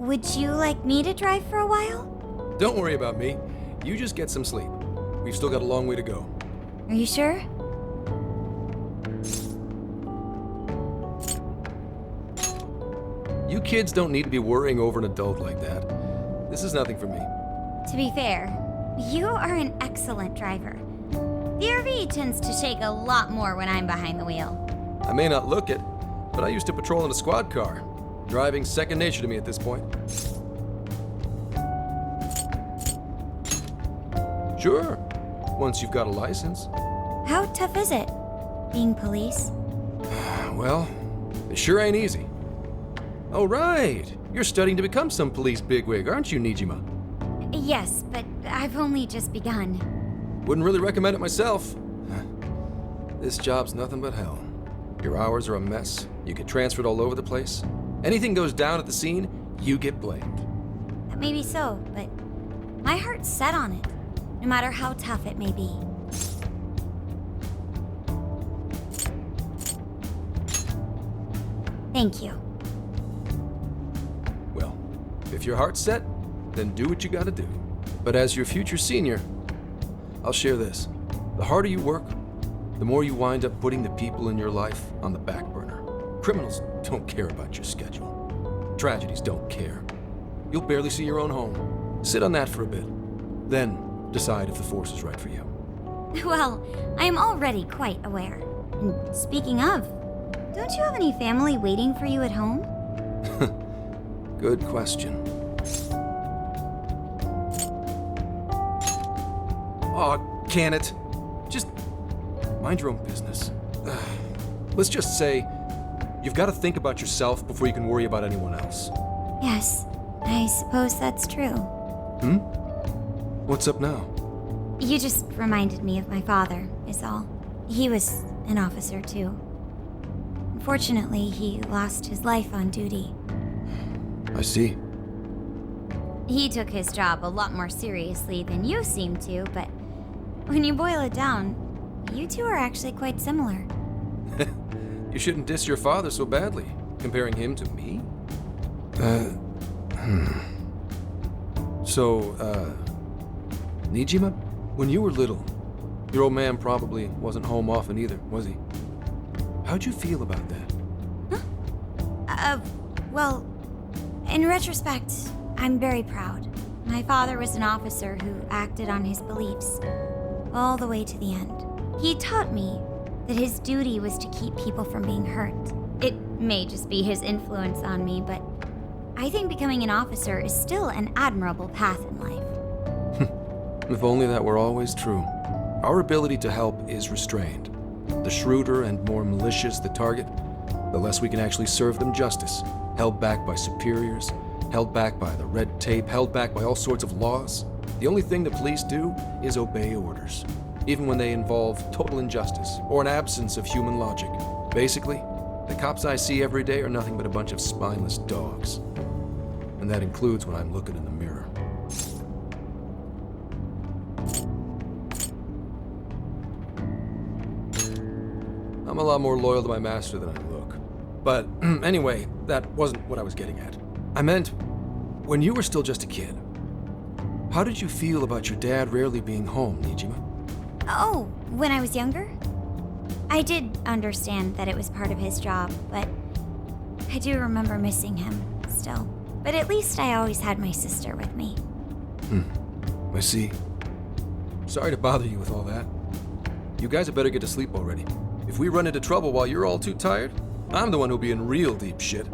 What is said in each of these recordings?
would you like me to drive for a while? Don't worry about me. You just get some sleep. We've still got a long way to go. Are you sure? You kids don't need to be worrying over an adult like that. This is nothing for me. To be fair, you are an excellent driver. The RV tends to shake a lot more when I'm behind the wheel. I may not look it, but I used to patrol in a squad car. Driving's second nature to me at this point. Sure, once you've got a license. How tough is it, being police? Well, it sure ain't easy. Oh, right. You're studying to become some police bigwig, aren't you, Nijima? Yes, but I've only just begun. Wouldn't really recommend it myself. This job's nothing but hell. Your hours are a mess. You get transferred all over the place. Anything goes down at the scene, you get blamed. Maybe so, but my heart's set on it, no matter how tough it may be. Thank you. Well, if your heart's set, then do what you gotta do. But as your future senior, I'll share this. The harder you work, the more you wind up putting the people in your life on the back burner. Criminals don't care about your schedule. Tragedies don't care. You'll barely see your own home. Sit on that for a bit. Then decide if the force is right for you. Well, I am already quite aware. And speaking of, don't you have any family waiting for you at home? Good question. Aw, can it? Just mind your own business. Let's just say you've got to think about yourself before you can worry about anyone else. Yes, I suppose that's true. What's up now? You just reminded me of my father, is all. He was an officer, too. Unfortunately, he lost his life on duty. I see. He took his job a lot more seriously than you seem to, but when you boil it down, you two are actually quite similar. You shouldn't diss your father so badly, comparing him to me. So, Nijima, when you were little, your old man probably wasn't home often either, was he? How'd you feel about that? Well, in retrospect, I'm very proud. My father was an officer who acted on his beliefs all the way to the end. He taught me that his duty was to keep people from being hurt. It may just be his influence on me, but I think becoming an officer is still an admirable path in life. If only that were always true. Our ability to help is restrained. The shrewder and more malicious the target, the less we can actually serve them justice. Held back by superiors, held back by the red tape, held back by all sorts of laws. The only thing the police do is obey orders, even when they involve total injustice or an absence of human logic. Basically, the cops I see every day are nothing but a bunch of spineless dogs. And that includes when I'm looking in the mirror. I'm a lot more loyal to my master than I look. But anyway, that wasn't what I was getting at. I meant, when you were still just a kid, how did you feel about your dad rarely being home, Nijima? Oh, when I was younger? I did understand that it was part of his job, but I do remember missing him still. But at least I always had my sister with me. I see. Sorry to bother you with all that. You guys had better get to sleep already. If we run into trouble while you're all too tired, I'm the one who'll be in real deep shit.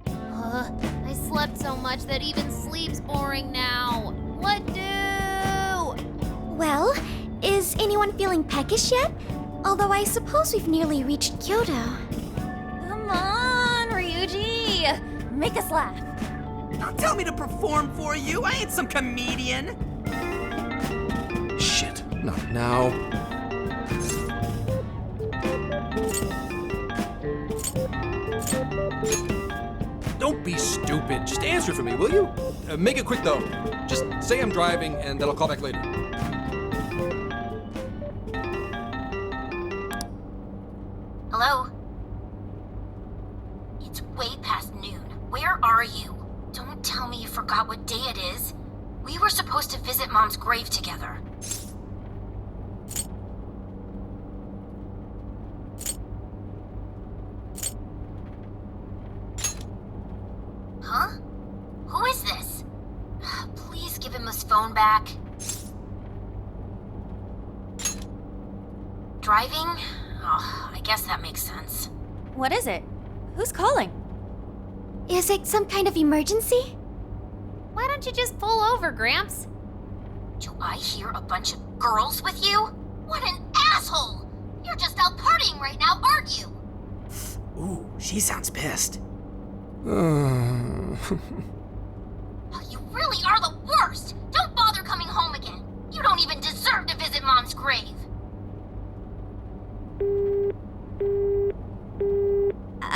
I slept so much that even sleep's boring now. What do? Well, is anyone feeling peckish yet? Although I suppose we've nearly reached Kyoto. Come on, Ryuji! Make us laugh. Don't tell me to perform for you. I ain't some comedian. Shit, not now. Don't be stupid. Just answer for me, will you? Make it quick, though. Just say I'm driving, and then I'll call back later. Hello? It's way past noon. Where are you? Don't tell me you forgot what day it is. We were supposed to visit Mom's grave together. Huh? Who is this? Please give him his phone back. Driving? Oh, I guess that makes sense. What is it? Who's calling? Is it some kind of emergency? Why don't you just pull over, Gramps? Do I hear a bunch of girls with you? What an asshole! You're just out partying right now, aren't you? Ooh, she sounds pissed. You really are the worst! Don't bother coming home again. You don't even deserve to visit Mom's grave.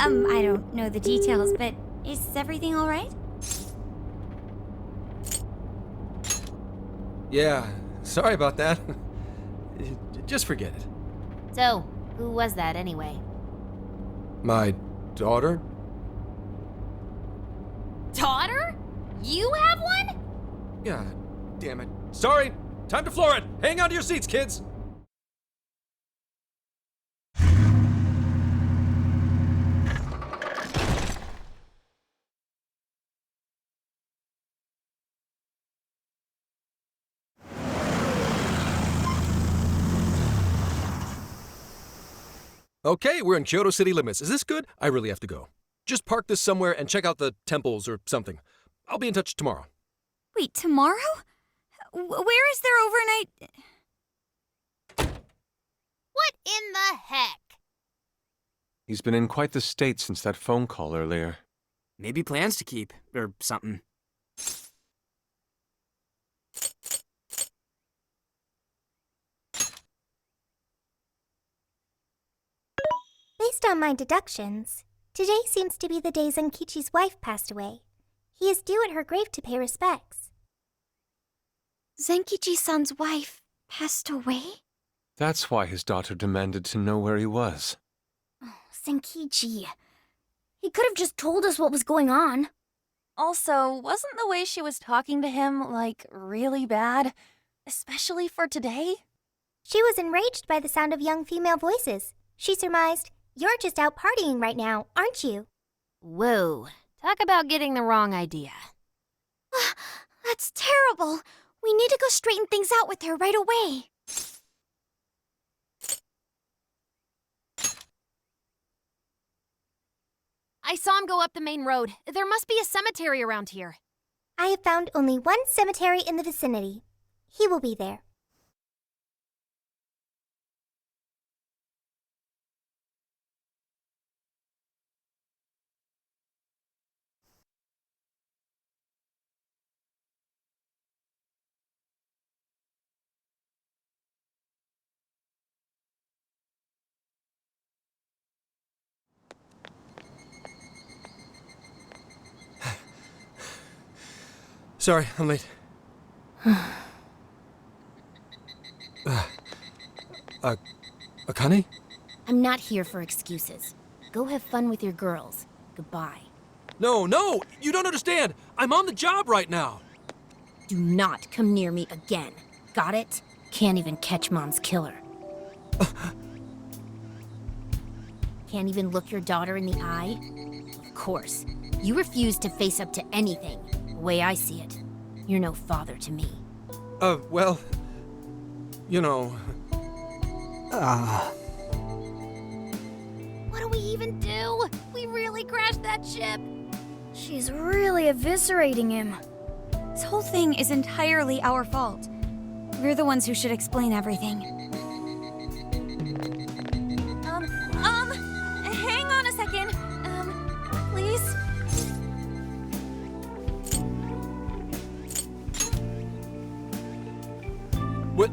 I don't know the details, but is everything all right? Yeah, sorry about that. Just forget it. So, who was that anyway? My daughter? Daughter? You have one? Yeah, damn it. Sorry, time to floor it. Hang on to your seats, kids. Okay, we're in Kyoto city limits. Is this good? I really have to go. Just park this somewhere and check out the temples or something. I'll be in touch tomorrow. Wait, tomorrow? Where is their overnight? What in the heck? He's been in quite the state since that phone call earlier. Maybe plans to keep, or something. Based on my deductions, today seems to be the day Zenkichi's wife passed away. He is due at her grave to pay respects. Zenkichi-san's wife passed away? That's why his daughter demanded to know where he was. Zenkichi. He could have just told us what was going on. Also, wasn't the way she was talking to him, like, really bad? Especially for today? She was enraged by the sound of young female voices. She surmised, "You're just out partying right now, aren't you?" Whoa. Talk about getting the wrong idea. That's terrible. We need to go straighten things out with her right away. I saw him go up the main road. There must be a cemetery around here. I have found only one cemetery in the vicinity. He will be there. Sorry, I'm late. Akane? I'm not here for excuses. Go have fun with your girls. Goodbye. No, you don't understand. I'm on the job right now. Do not come near me again. Got it? Can't even catch Mom's killer. Can't even look your daughter in the eye? Of course. You refuse to face up to anything. The way I see it, you're no father to me. Well, you know... What do we even do? We really crashed that ship. She's really eviscerating him. This whole thing is entirely our fault. We're the ones who should explain everything. Hang on a second. Please? What?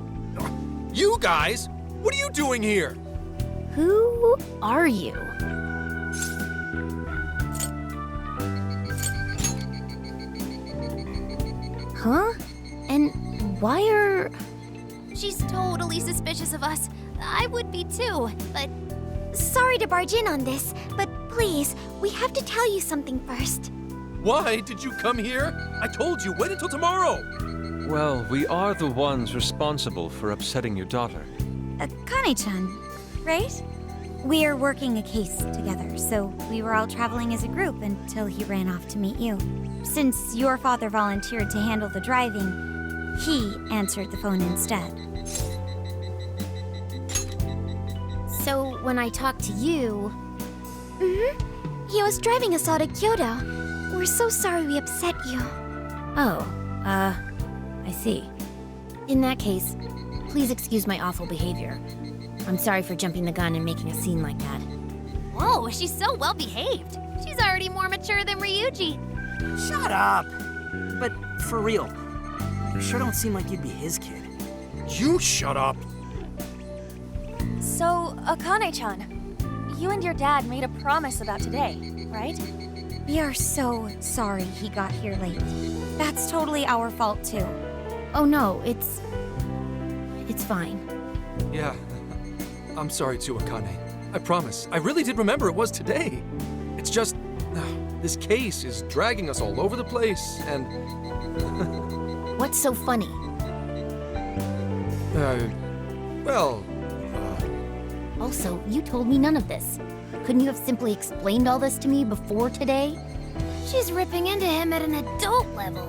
You guys? What are you doing here? Who are you? Huh? And why are... She's totally suspicious of us. I would be too, but Sorry to barge in on this, but please, we have to tell you something first. Why did you come here? I told you, wait until tomorrow! Well, we are the ones responsible for upsetting your daughter. Akane-chan, right? We're working a case together, so we were all traveling as a group until he ran off to meet you. Since your father volunteered to handle the driving, he answered the phone instead. So when I talked to you, He was driving us all to Kyoto. We're so sorry we upset you. I see. In that case, please excuse my awful behavior. I'm sorry for jumping the gun and making a scene like that. Whoa, she's so well behaved. She's already more mature than Ryuji. Shut up! But for real, you sure don't seem like you'd be his kid. You shut up! So, Akane-chan, you and your dad made a promise about today, right? We are so sorry he got here late. That's totally our fault, too. Oh no, it's fine. Yeah, I'm sorry too, Akane. I promise. I really did remember it was today. It's just, this case is dragging us all over the place, and... What's so funny? Well... Also, you told me none of this. Couldn't you have simply explained all this to me before today? She's ripping into him at an adult level.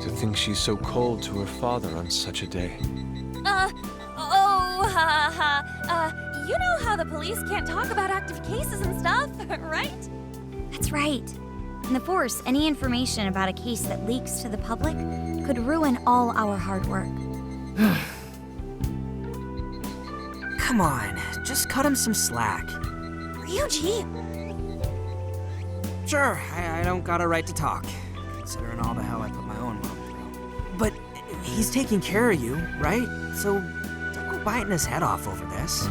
To think she's so cold to her father on such a day. You know how the police can't talk about active cases and stuff, right? That's right. In the Force, any information about a case that leaks to the public could ruin all our hard work. Come on, just cut him some slack. Ryuji! Sure, I don't got a right to talk, considering all the hell I put my own mom through. But he's taking care of you, right? So don't go biting his head off over this.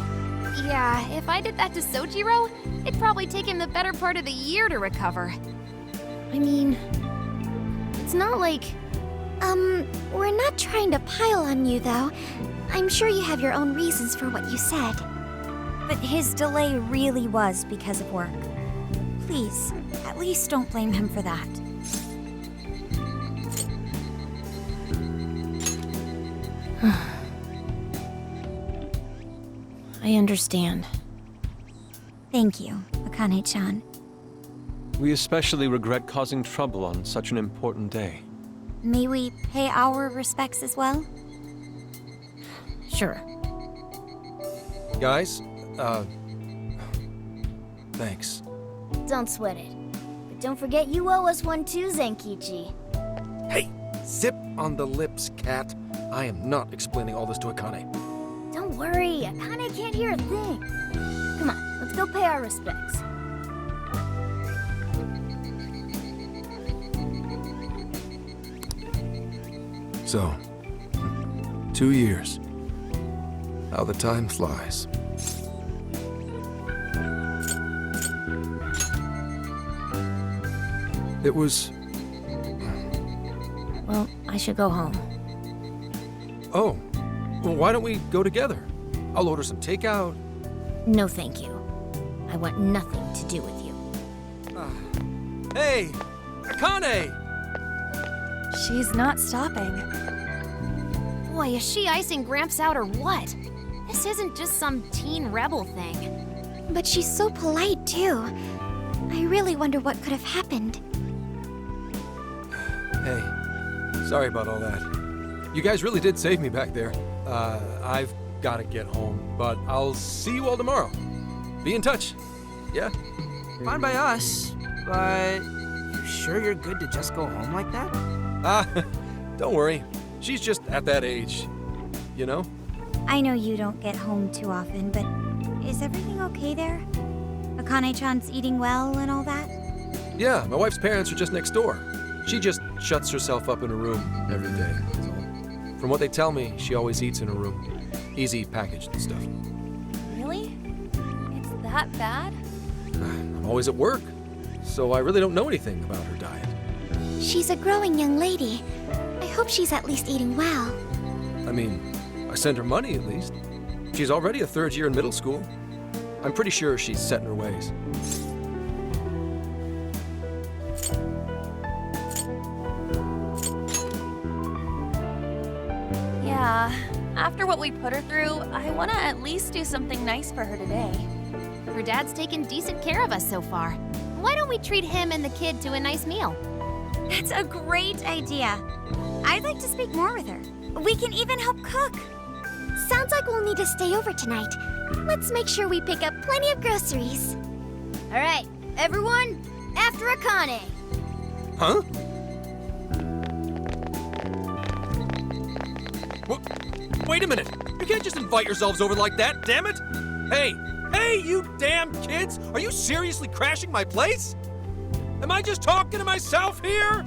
Yeah, if I did that to Sojiro, it'd probably take him the better part of the year to recover. I mean, it's not like... We're not trying to pile on you, though. I'm sure you have your own reasons for what you said. But his delay really was because of work. Please, at least don't blame him for that. I understand. Thank you, Akane-chan. We especially regret causing trouble on such an important day. May we pay our respects as well? Sure. Guys, thanks. Don't sweat it. But don't forget you owe us one too, Zenkichi. Hey, zip on the lips, cat. I am not explaining all this to Akane. Don't worry, Akane can't hear a thing. Come on, let's go pay our respects. So, 2 years. How the time flies. It was... Well, I should go home. Oh, well, why don't we go together? I'll order some takeout. No, thank you. I want nothing to do with you. Hey, Akane! She's not stopping. Boy, is she icing Gramps out or what? This isn't just some teen rebel thing. But she's so polite, too. I really wonder what could have happened. Hey, sorry about all that. You guys really did save me back there. I've got to get home, but I'll see you all tomorrow. Be in touch. Yeah? Fine by us, but you sure you're good to just go home like that? Don't worry. She's just at that age, you know? I know you don't get home too often, but is everything okay there? Akane-chan's eating well and all that? Yeah, my wife's parents are just next door. She just shuts herself up in a room every day. So, from what they tell me, she always eats in her room. Easy packaged and stuff. Really? It's that bad? I'm always at work, so I really don't know anything about her diet. She's a growing young lady. I hope she's at least eating well. I mean, I send her money at least. She's already a third year in middle school. I'm pretty sure she's set in her ways. Yeah, after what we put her through, I want to at least do something nice for her today. Her dad's taken decent care of us so far. Why don't we treat him and the kid to a nice meal? That's a great idea. I'd like to speak more with her. We can even help cook. Sounds like we'll need to stay over tonight. Let's make sure we pick up plenty of groceries. All right, everyone, after Akane. Huh? Wait a minute! You can't just invite yourselves over like that, damn it! Hey! Hey, you damn kids! Are you seriously crashing my place? Am I just talking to myself here?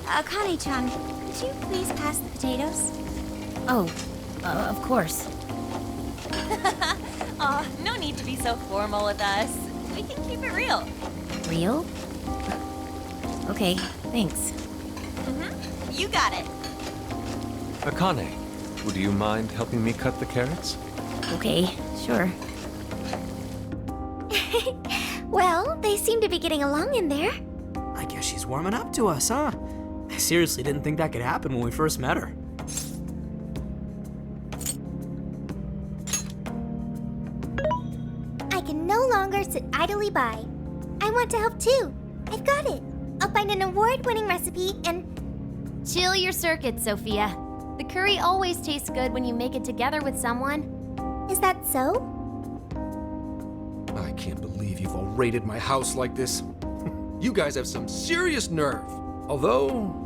Akane-chan, could you please pass the potatoes? Oh, of course. Aw, no need to be so formal with us. We can keep it real. Real? Okay, thanks. You got it. Akane, would you mind helping me cut the carrots? Okay, sure. Well, they seem to be getting along in there. I guess she's warming up to us, huh? I seriously didn't think that could happen when we first met her. I can no longer sit idly by. I want to help too. I've got it. I'll find an award-winning recipe and... Chill your circuits, Sophia. The curry always tastes good when you make it together with someone. Is that so? I can't believe you've all raided my house like this. You guys have some serious nerve. Although,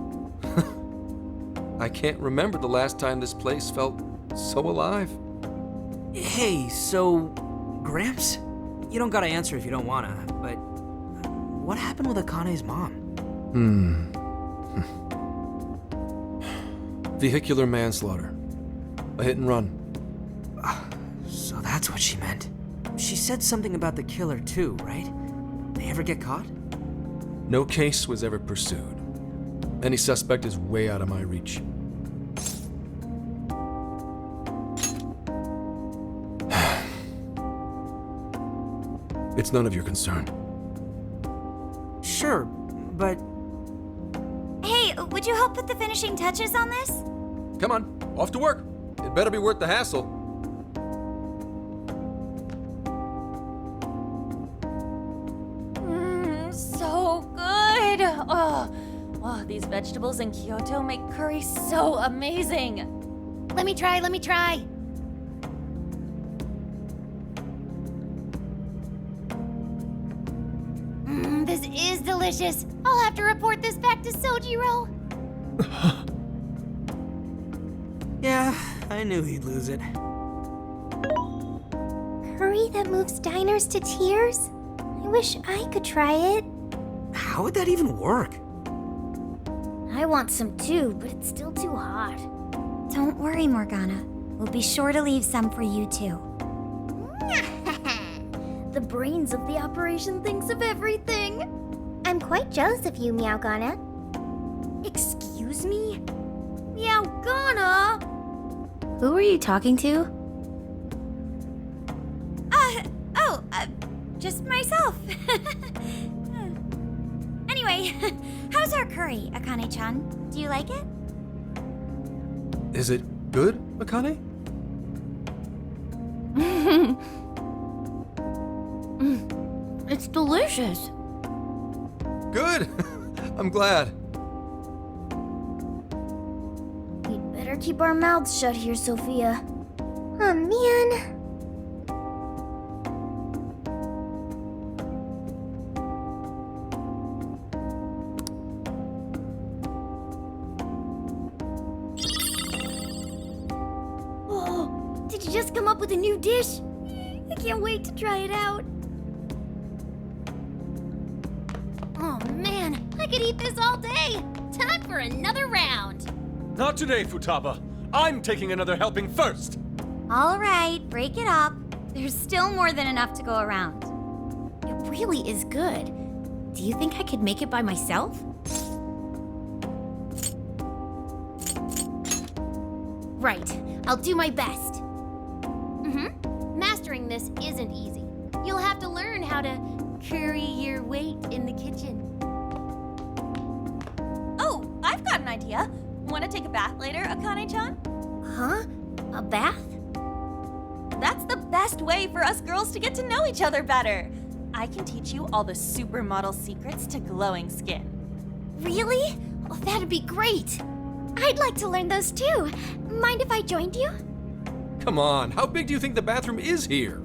I can't remember the last time this place felt so alive. Hey, so, Gramps? You don't gotta answer if you don't wanna, but what happened with Akane's mom? Vehicular manslaughter. A hit and run. So that's what she meant. She said something about the killer too, right? They ever get caught? No case was ever pursued. Any suspect is way out of my reach. It's none of your concern. Sure, but Hey, would you help put the finishing touches on this? Come on, off to work. It better be worth the hassle. So good. Oh, these vegetables in Kyoto make curry so amazing. Let me try. This is delicious. I'll have to report this back to Sojiro. yeah, I knew he'd lose it. Curry that moves diners to tears? I wish I could try it. How would that even work? I want some too, but it's still too hot. Don't worry, Morgana. We'll be sure to leave some for you too. The brains of the operation thinks of everything. I'm quite jealous of you, Meowgana. Excuse me? Meowgana? Who are you talking to? Just myself. Anyway, how's our curry, Akane-chan? Do you like it? Is it good, Akane? It's delicious. Good! I'm glad. We'd better keep our mouths shut here, Sophia. Oh, man. Oh, did you just come up with a new dish? I can't wait to try it out. Oh man, I could eat this all day. Time for another round. Not today, Futaba. I'm taking another helping first. All right, break it up. there's still more than enough to go around. It really is good. Do you think I could make it by myself? Right, I'll do my best. Mastering this isn't easy. You'll have to learn how to carry your weight in the kitchen. Oh, I've got an idea. Want to take a bath later, Akane-chan? Huh? A bath? That's the best way for us girls to get to know each other better. I can teach you all the supermodel secrets to glowing skin. Really? Oh, that'd be great. I'd like to learn those too. Mind if I joined you? Come on, how big do you think the bathroom is here?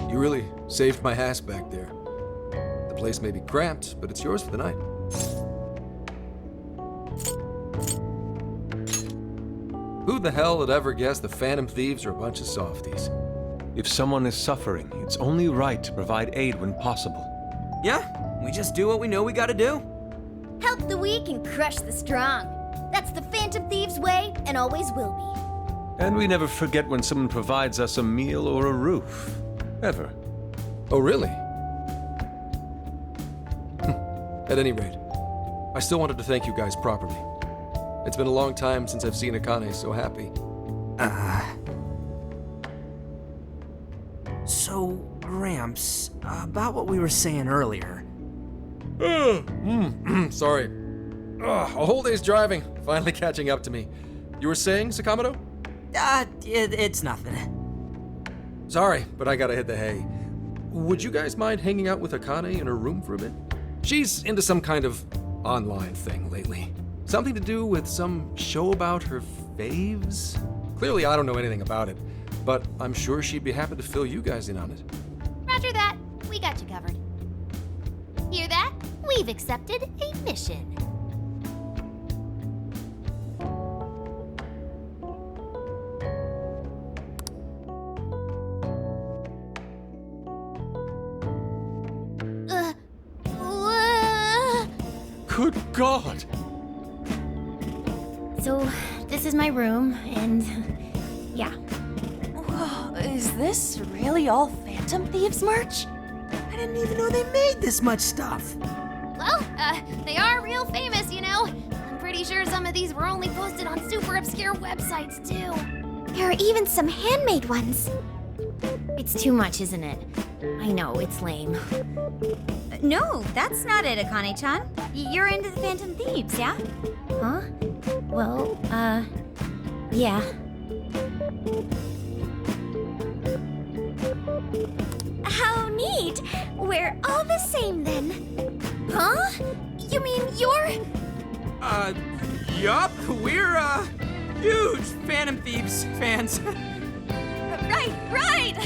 You really saved my ass back there. The place may be cramped, but it's yours for the night. Who the hell would ever guess the Phantom Thieves are a bunch of softies? If someone is suffering, it's only right to provide aid when possible. Yeah, we just do what we know we gotta do. Help the weak and crush the strong. That's the Phantom Thieves way and always will be. And we never forget when someone provides us a meal or a roof. Ever. Oh, really? At any rate, I still wanted to thank you guys properly. It's been a long time since I've seen Akane so happy. So, Gramps, about what we were saying earlier. Sorry. A whole day's driving, finally catching up to me. You were saying, Sakamoto? It's nothing. Sorry, but I gotta hit the hay. Would you guys mind hanging out with Akane in her room for a bit? She's into some kind of online thing lately. Something to do with some show about her faves? Clearly, I don't know anything about it, but I'm sure she'd be happy to fill you guys in on it. Roger that. We got you covered. Hear that? We've accepted a mission. Good God! So, this is my room, and yeah. Whoa, is this really all Phantom Thieves merch? I didn't even know they made this much stuff. Well, they are real famous, you know. I'm pretty sure some of these were only posted on super obscure websites, too. There are even some handmade ones. It's too much, isn't it? I know, it's lame. No, that's not it, Akane-chan. You're into the Phantom Thieves, yeah? Huh? Well, yeah. How neat! We're all the same then. Huh? You mean you're... Yup, we're, huge Phantom Thieves fans. Right!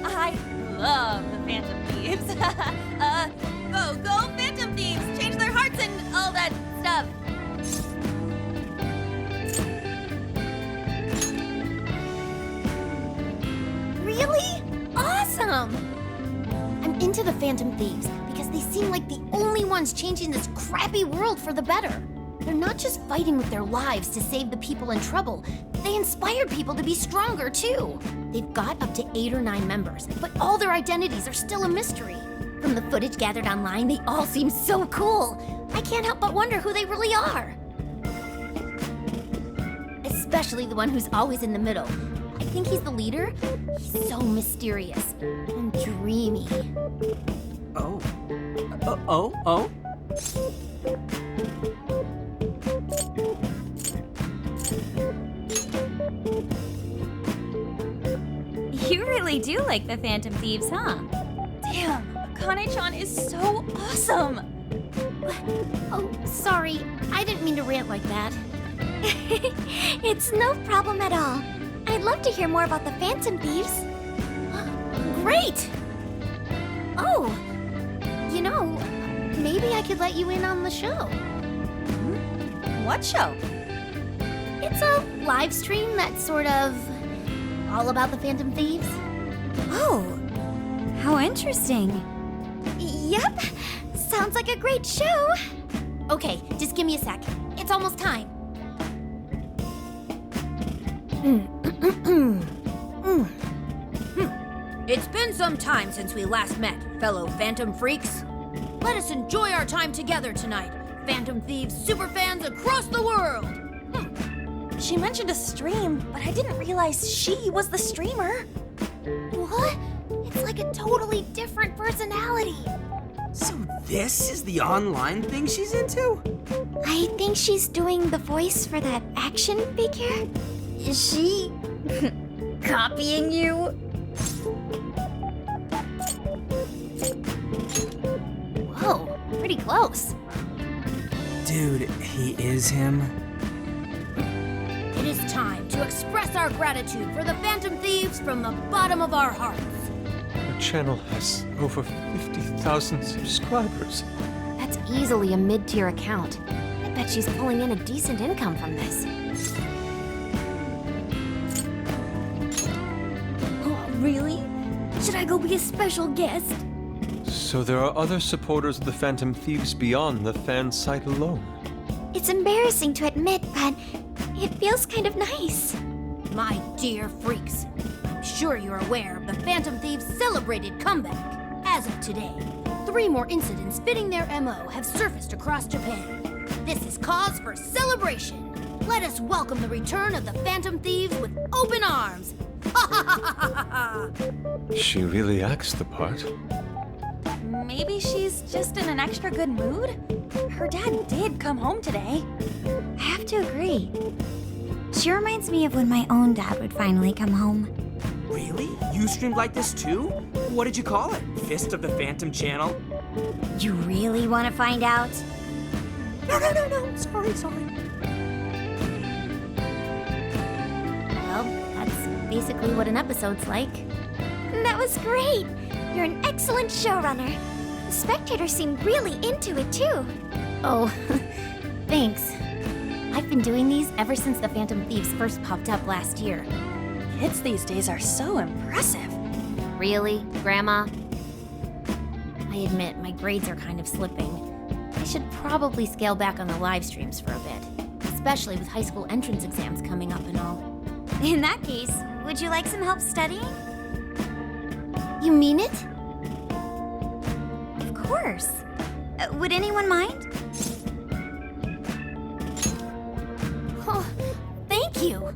I love the Phantom Thieves. Go Phantom Thieves! Change their hearts and all that stuff. Really? Awesome! I'm into the Phantom Thieves because they seem like the only ones changing this crappy world for the better. They're not just fighting with their lives to save the people in trouble. They inspire people to be stronger, too. They've got up to 8 or 9 members, but all their identities are still a mystery. From the footage gathered online, they all seem so cool. I can't help but wonder who they really are. Especially the one who's always in the middle. I think he's the leader. He's so mysterious and dreamy. Oh. You really do like the Phantom Thieves, huh? Damn, Akane-chan is so awesome. Oh, sorry. I didn't mean to rant like that. It's no problem at all. I'd love to hear more about the Phantom Thieves. Great! Oh, you know, maybe I could let you in on the show. What show? It's a live stream that's sort of all about the Phantom Thieves. Oh, how interesting. Yep, sounds like a great show. Okay, just give me a sec. It's almost time. It's been some time since we last met, fellow Phantom Freaks. Let us enjoy our time together tonight, Phantom Thieves superfans across the world! She mentioned a stream, but I didn't realize she was the streamer. What? It's like a totally different personality. So this is the online thing she's into? I think she's doing the voice for that action figure. Is she copying you? Whoa, pretty close. Dude, he is him? It is time to express our gratitude for the Phantom Thieves from the bottom of our hearts. Her channel has over 50,000 subscribers. That's easily a mid-tier account. I bet she's pulling in a decent income from this. Oh, really? Should I go be a special guest? So there are other supporters of the Phantom Thieves beyond the fan site alone. It's embarrassing to admit, but it feels kind of nice. My dear freaks, I'm sure you're aware of the Phantom Thieves' celebrated comeback. As of today, 3 more incidents fitting their MO have surfaced across Japan. This is cause for celebration. Let us welcome the return of the Phantom Thieves with open arms. Ha ha ha ha ha ha! She really acts the part. Maybe she's just in an extra good mood? Her dad did come home today. I have to agree. She reminds me of when my own dad would finally come home. Really? You streamed like this too? What did you call it? Fist of the Phantom channel? You really want to find out? No, sorry. Well, that's basically what an episode's like. That was great. You're an excellent showrunner. The spectators seem really into it too. Oh, thanks. I've been doing these ever since the Phantom Thieves first popped up last year. Kids these days are so impressive. Really, Grandma? I admit, my grades are kind of slipping. I should probably scale back on the live streams for a bit, especially with high school entrance exams coming up and all. In that case, would you like some help studying? You mean it? Of course. Would anyone mind? Oh, thank you!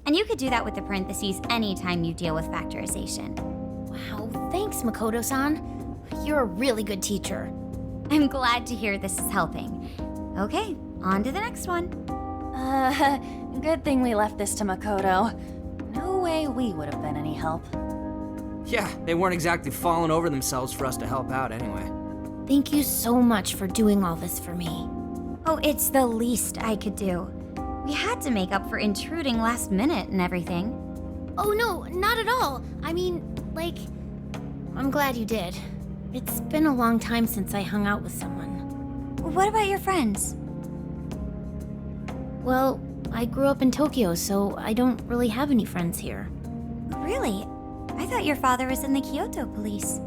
And you could do that with the parentheses anytime you deal with factorization. Wow, thanks, Makoto-san. You're a really good teacher. I'm glad to hear this is helping. Okay, on to the next one. Good thing we left this to Makoto. No way we would have been any help. Yeah, they weren't exactly falling over themselves for us to help out anyway. Thank you so much for doing all this for me. Oh, it's the least I could do. We had to make up for intruding last minute and everything. Oh no, not at all. I mean, like, I'm glad you did. It's been a long time since I hung out with someone. What about your friends? Well, I grew up in Tokyo, so I don't really have any friends here. Really? I thought your father was in the Kyoto police.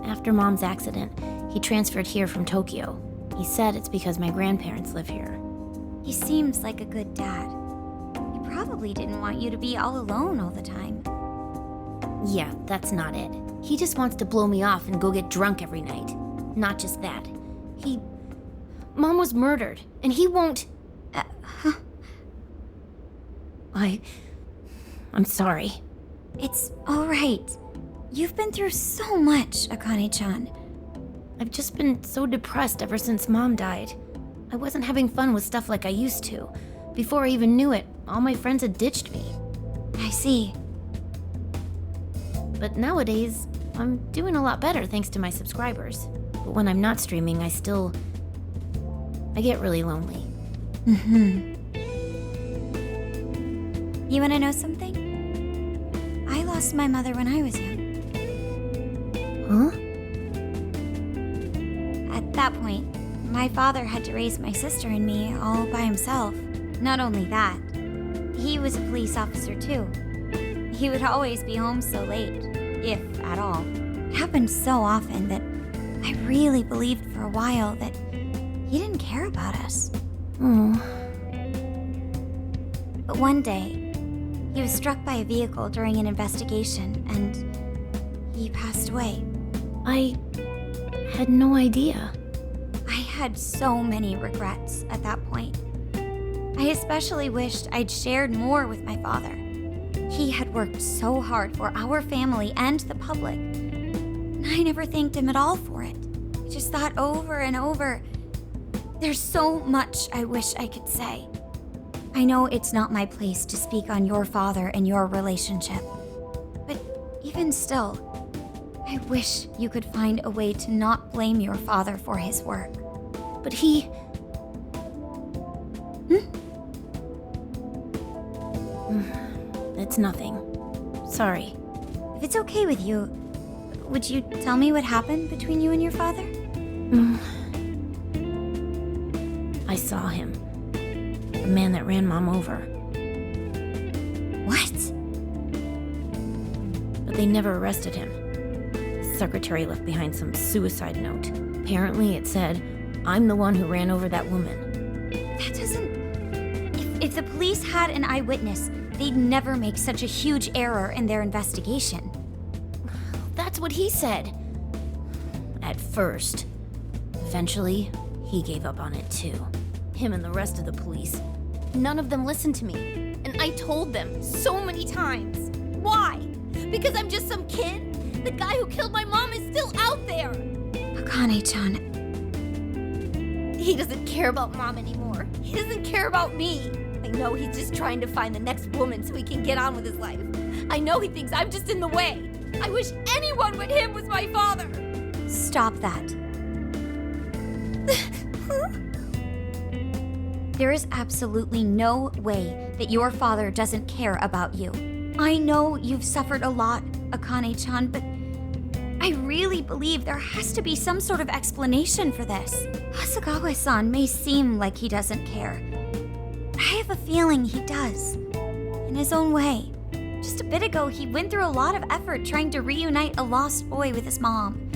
After Mom's accident, he transferred here from Tokyo. He said it's because my grandparents live here. He seems like a good dad. He probably didn't want you to be all alone all the time. Yeah, that's not it. He just wants to blow me off and go get drunk every night. Not just that. Mom was murdered, and he won't... I'm sorry. It's all right. You've been through so much, Akane-chan. I've just been so depressed ever since Mom died. I wasn't having fun with stuff like I used to. Before I even knew it, all my friends had ditched me. I see. But nowadays, I'm doing a lot better thanks to my subscribers. But when I'm not streaming, I get really lonely. You wanna know something? I lost my mother when I was young. Huh? At that point, my father had to raise my sister and me all by himself. Not only that, he was a police officer too. he would always be home so late, if at all. It happened so often that I really believed for a while that he didn't care about us. Oh. But one day, he was struck by a vehicle during an investigation, and he passed away. I had no idea. I had so many regrets at that point. I especially wished I'd shared more with my father. He had worked so hard for our family and the public, and I never thanked him at all for it. I just thought over and over, there's so much I wish I could say. I know it's not my place to speak on your father and your relationship, but even still, I wish you could find a way to not blame your father for his work. But he... It's nothing. Sorry. If it's okay with you, would you tell me what happened between you and your father? I saw him. The man that ran Mom over. What? But they never arrested him. The secretary left behind some suicide note. Apparently it said, "I'm the one who ran over that woman." That doesn't... If the police had an eyewitness, they'd never make such a huge error in their investigation. That's what he said. At first. Eventually, he gave up on it too. Him and the rest of the police. None of them listened to me. And I told them so many times. Why? Because I'm just some kid? The guy who killed my mom is still out there! Akane-chan, He doesn't care about Mom anymore. He doesn't care about me. I know he's just trying to find the next woman so he can get on with his life. I know he thinks I'm just in the way. I wish anyone but him was my father. stop that. There is absolutely no way that your father doesn't care about you. I know you've suffered a lot, Akane-chan, but I really believe there has to be some sort of explanation for this. Hasegawa-san may seem like he doesn't care. I have a feeling he does. In his own way. Just a bit ago, he went through a lot of effort trying to reunite a lost boy with his mom.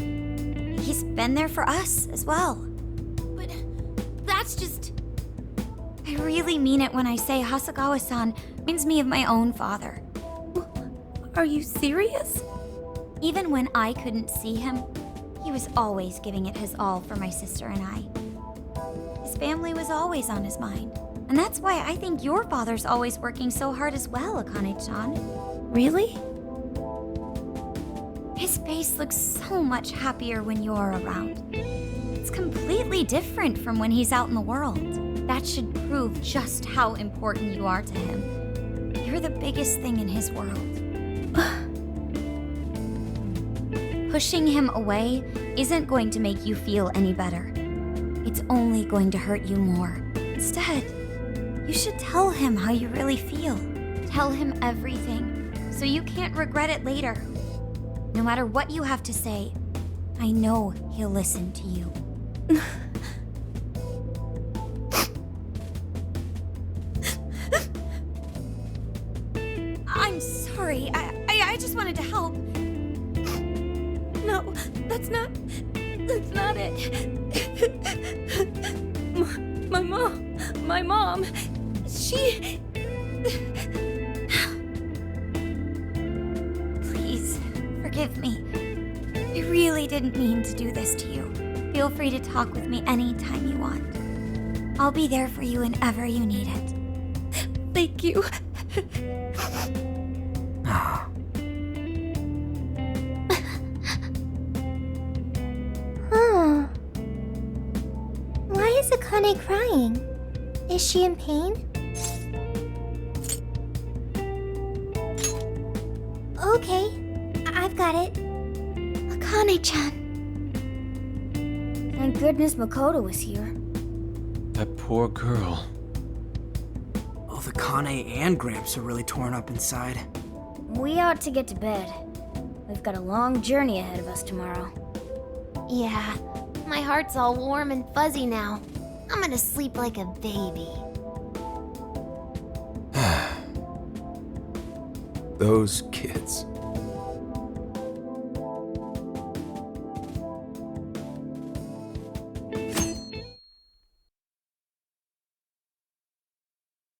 He's been there for us as well. But that's just... I really mean it when I say Hasegawa-san reminds me of my own father. Are you serious? Even when I couldn't see him, he was always giving it his all for my sister and I. His family was always on his mind. And that's why I think your father's always working so hard as well, Akane-chan. Really? His face looks so much happier when you're around. It's completely different from when he's out in the world. That should prove just how important you are to him. You're the biggest thing in his world. Pushing him away isn't going to make you feel any better. It's only going to hurt you more. Instead, you should tell him how you really feel. Tell him everything, so you can't regret it later. No matter what you have to say, I know he'll listen to you. I'm sorry. I just wanted to help. No, that's not it. My mom, she... Please, forgive me. I really didn't mean to do this to you. Feel free to talk with me anytime you want. I'll be there for you whenever you need it. Thank you. Why is Akane crying? Is she in pain? Okay, I've got it. Akane-chan. Thank goodness Makoto was here. That poor girl. Oh, the Kane and Gramps are really torn up inside. We ought to get to bed. We've got a long journey ahead of us tomorrow. Yeah, my heart's all warm and fuzzy now. I'm gonna sleep like a baby. The Those kids.